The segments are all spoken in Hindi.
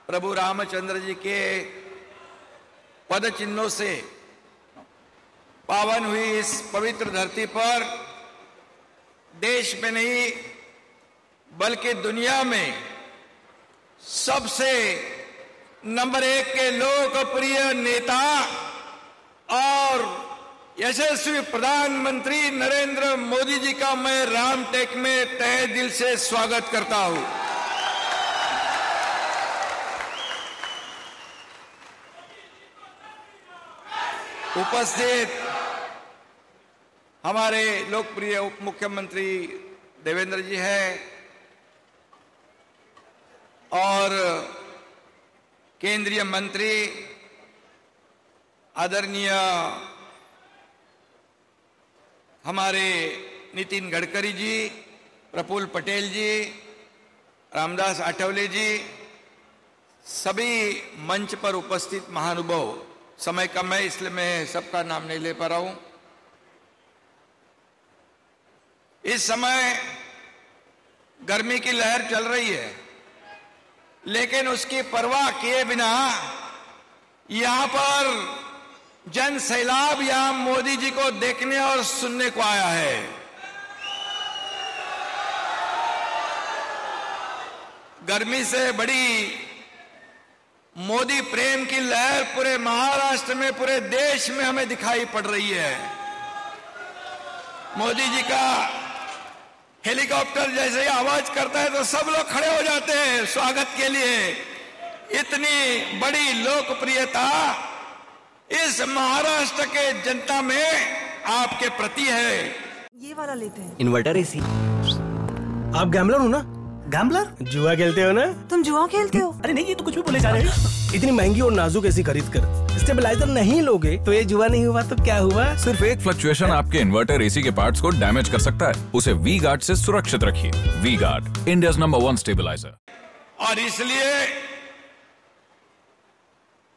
प्रभु रामचंद्र जी के पद चिन्हों से पावन हुई इस पवित्र धरती पर देश में नहीं बल्कि दुनिया में सबसे नंबर 1 के लोकप्रिय नेता और यशस्वी प्रधानमंत्री नरेंद्र मोदी जी का मैं रामटेक में तहे दिल से स्वागत करता हूं। उपस्थित हमारे लोकप्रिय उप मुख्यमंत्री देवेंद्र जी हैं और केंद्रीय मंत्री आदरणीय हमारे नितिन गडकरी जी, प्रफुल्ल पटेल जी, रामदास आठवले जी, सभी मंच पर उपस्थित महानुभाव, समय कम है इसलिए मैं सबका नाम नहीं ले पा रहा हूं। इस समय गर्मी की लहर चल रही है, लेकिन उसकी परवाह किए बिना यहां पर जन सैलाब यहां मोदी जी को देखने और सुनने को आया है। गर्मी से बड़ी मोदी प्रेम की लहर पूरे महाराष्ट्र में, पूरे देश में हमें दिखाई पड़ रही है। मोदी जी का हेलीकॉप्टर जैसे ही आवाज करता है तो सब लोग खड़े हो जाते हैं स्वागत के लिए। इतनी बड़ी लोकप्रियता इस महाराष्ट्र के जनता में आपके प्रति है। ये वाला लेते हैं। Inverter AC. आप गैम्बलर हो ना? गैम्बलर? जुआ खेलते हो ना? तुम जुआ खेलते हो? अरे नहीं, ये तो कुछ भी बोले जा रहे हैं। इतनी महंगी और नाजुक एसी खरीद कर स्टेबलाइजर नहीं लोगे तो ये जुआ नहीं हुआ तो क्या हुआ? सिर्फ एक फ्लक्चुएशन आपके इन्वर्टर एसी के पार्ट्स को डैमेज कर सकता है। उसे वी गार्ड से सुरक्षित रखिए। V guard, India's number 1 stabilizer. और इसलिए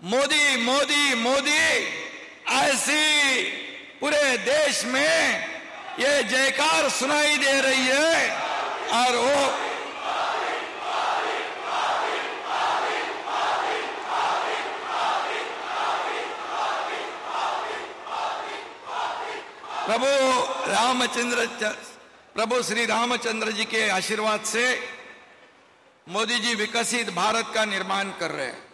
मोदी मोदी मोदी ऐसी पूरे देश में ये जयकार सुनाई दे रही है। और वो प्रभु श्री रामचंद्र जी के आशीर्वाद से मोदी जी विकसित भारत का निर्माण कर रहे हैं।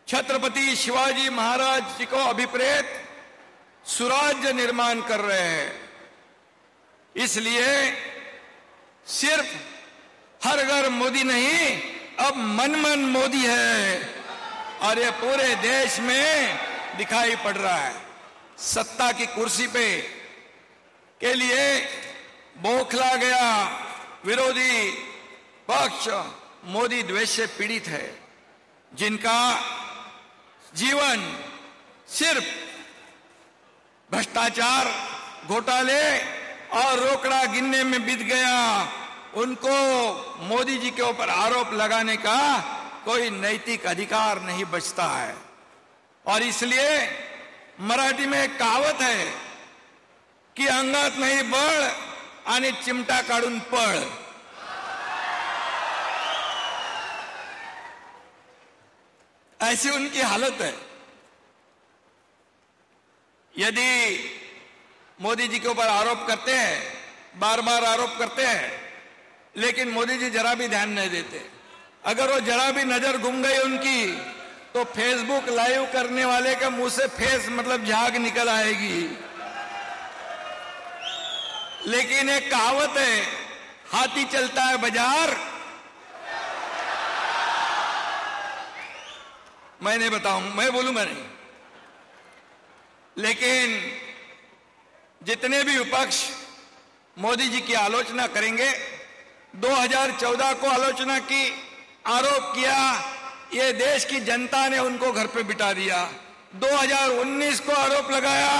छत्रपति शिवाजी महाराज जी को अभिप्रेत सुराज्य निर्माण कर रहे हैं। इसलिए सिर्फ हर घर मोदी नहीं, अब मन मन मोदी है और ये पूरे देश में दिखाई पड़ रहा है। सत्ता की कुर्सी पे के लिए बौखला गया विरोधी पक्ष मोदी द्वेष से पीड़ित है, जिनका जीवन सिर्फ भ्रष्टाचार, घोटाले और रोकड़ा गिनने में बीत गया। उनको मोदी जी के ऊपर आरोप लगाने का कोई नैतिक अधिकार नहीं बचता है। और इसलिए मराठी में एक कहावत है कि अंगात नाही बळ आणि चिमटा काढून पळ। ऐसी उनकी हालत है। यदि मोदी जी के ऊपर आरोप करते हैं, बार बार आरोप करते हैं, लेकिन मोदी जी जरा भी ध्यान नहीं देते। अगर वो जरा भी नजर घूम गई उनकी तो फेसबुक लाइव करने वाले के मुंह से फेस मतलब झाग निकल आएगी। लेकिन एक कहावत है, हाथी चलता है बाजार। मैं नहीं बताऊं, मैं बोलूंगा नहीं। लेकिन जितने भी विपक्ष मोदी जी की आलोचना करेंगे, 2014 को आलोचना की, आरोप किया, ये देश की जनता ने उनको घर पे बिठा दिया। 2019 को आरोप लगाया,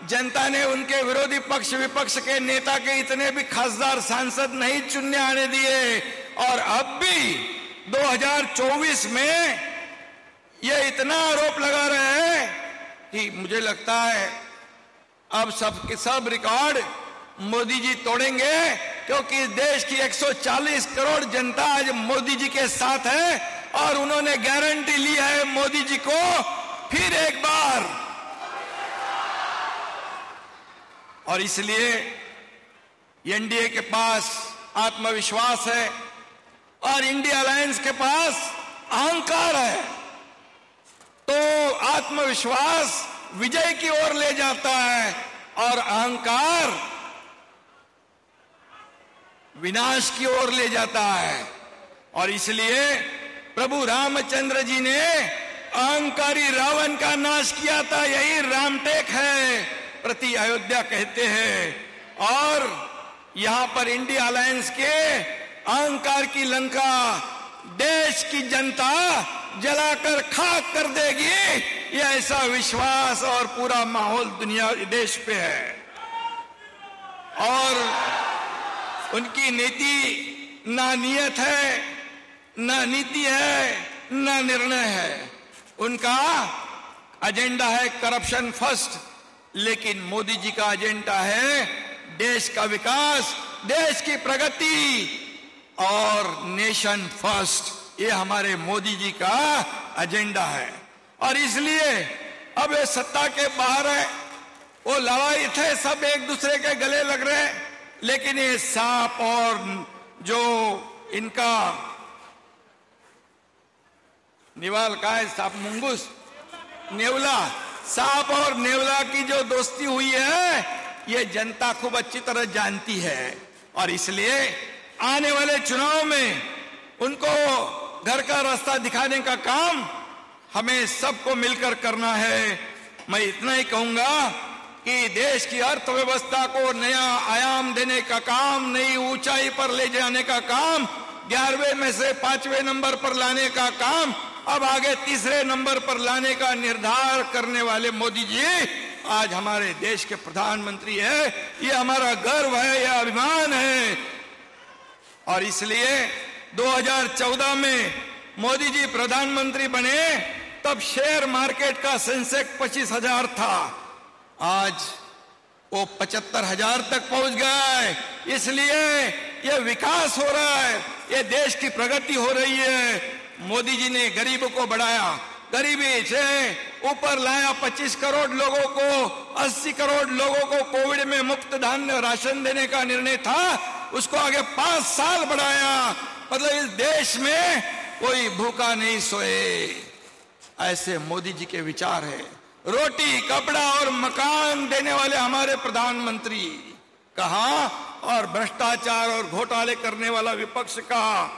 जनता ने उनके विरोधी पक्ष विपक्ष के नेता के इतने भी खासदार सांसद नहीं चुनने आने दिए। और अब भी 2024 में ये इतना आरोप लगा रहे हैं कि मुझे लगता है अब सब रिकॉर्ड मोदी जी तोड़ेंगे, क्योंकि देश की 140 करोड़ जनता आज मोदी जी के साथ है और उन्होंने गारंटी ली है मोदी जी को फिर एक बार। और इसलिए एनडीए के पास आत्मविश्वास है और इंडिया अलायंस के पास अहंकार है। तो आत्मविश्वास विजय की ओर ले जाता है और अहंकार विनाश की ओर ले जाता है। और इसलिए प्रभु रामचंद्र जी ने अहंकारी रावण का नाश किया था, यही रामटेक है, प्रति अयोध्या कहते हैं। और यहां पर इंडिया अलायंस के अहंकार की लंका देश की जनता जलाकर खाक कर देगी, यह ऐसा विश्वास और पूरा माहौल दुनिया देश पे है। और उनकी नीति ना नियत है, ना नीति है, ना निर्णय है। उनका एजेंडा है करप्शन फर्स्ट, लेकिन मोदी जी का एजेंडा है देश का विकास, देश की प्रगति और नेशन फर्स्ट। ये हमारे मोदी जी का एजेंडा है। और इसलिए अब ये सत्ता के बाहर है, वो लड़ाई थे, सब एक दूसरे के गले लग रहे हैं, लेकिन ये सांप और जो इनका निवाल का है, सांप मुंगूस नेवला, सांप और नेवला की जो दोस्ती हुई है, ये जनता खूब अच्छी तरह जानती है। और इसलिए आने वाले चुनाव में उनको घर का रास्ता दिखाने का काम हमें सबको मिलकर करना है। मैं इतना ही कहूंगा कि देश की अर्थव्यवस्था को नया आयाम देने का काम, नई ऊंचाई पर ले जाने का काम, 11वें में से 5वें नंबर पर लाने का काम, अब आगे 3रे नंबर पर लाने का निर्धार करने वाले मोदी जी आज हमारे देश के प्रधानमंत्री है। ये हमारा गर्व है, यह अभिमान है। और इसलिए 2014 में मोदी जी प्रधानमंत्री बने तब शेयर मार्केट का सेंसेक्स 25,000 था, आज वो 75,000 तक पहुंच गया है। इसलिए ये विकास हो रहा है, ये देश की प्रगति हो रही है। मोदी जी ने गरीबों को बढ़ाया, गरीबी से ऊपर लाया, 25 करोड़ लोगों को, 80 करोड़ लोगों को कोविड में मुफ्त धान्य राशन देने का निर्णय था, उसको आगे 5 साल बढ़ाया। मतलब इस देश में कोई भूखा नहीं सोए, ऐसे मोदी जी के विचार है। रोटी, कपड़ा और मकान देने वाले हमारे प्रधानमंत्री कहा, और भ्रष्टाचार और घोटाले करने वाला विपक्ष कहा।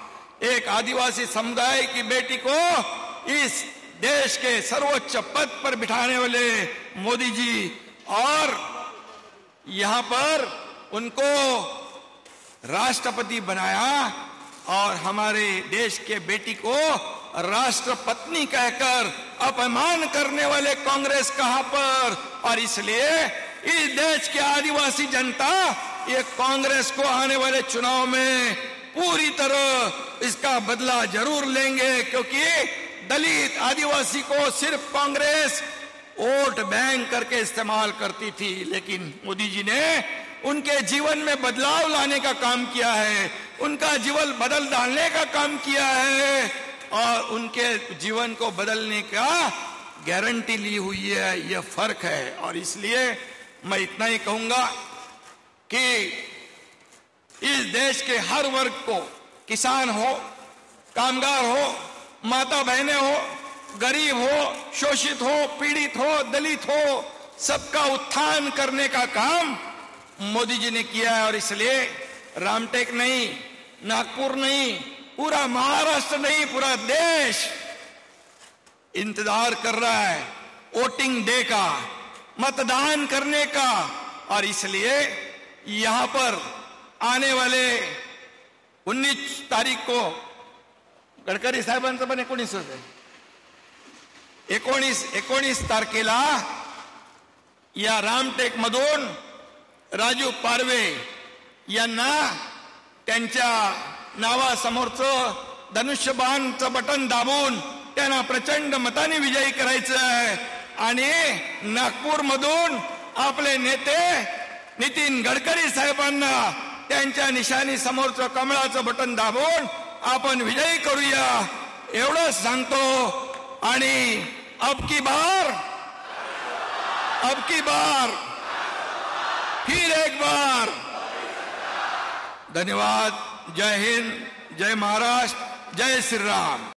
एक आदिवासी समुदाय की बेटी को इस देश के सर्वोच्च पद पर बिठाने वाले मोदी जी, और यहां पर उनको राष्ट्रपति बनाया, और हमारे देश के बेटी को राष्ट्रपत्नी कहकर अपमान करने वाले कांग्रेस कहां पर। और इसलिए इस देश के आदिवासी जनता ये कांग्रेस को आने वाले चुनाव में पूरी तरह इसका बदला जरूर लेंगे, क्योंकि दलित आदिवासी को सिर्फ कांग्रेस वोट बैंक करके इस्तेमाल करती थी, लेकिन मोदी जी ने उनके जीवन में बदलाव लाने का काम किया है, उनका जीवन बदल डालने का काम किया है, और उनके जीवन को बदलने का गारंटी ली हुई है। यह फर्क है। और इसलिए मैं इतना ही कहूंगा कि इस देश के हर वर्ग को, किसान हो, कामगार हो, माता बहनें हो, गरीब हो, शोषित हो, पीड़ित हो, दलित हो, सबका उत्थान करने का काम मोदी जी ने किया है। और इसलिए रामटेक नहीं, नागपुर नहीं, पूरा महाराष्ट्र नहीं, पूरा देश इंतजार कर रहा है वोटिंग डे का, मतदान करने का। और इसलिए यहां पर आने वाले 19 तारीख को गडकरी साहेबांचं पण 19 तारखेला या रामटेक मधून राजू पारवे यांना त्यांच्या नावासमोरचं धनुष्यबाणचं बटन दाबून त्यांना प्रचंड मताने विजयी करायचं आहे। आणि नागपूर मधून आपले नेते नितीन गडकरी साहेबांना त्यांच्या निशाणी समोरचं कमळाचं बटन दाबून आपण विजयी करूया। एवढंच सांगतो आणि अब की बार फिर एक बार धन्यवाद। जय हिंद, जय महाराष्ट्र, जय श्री राम।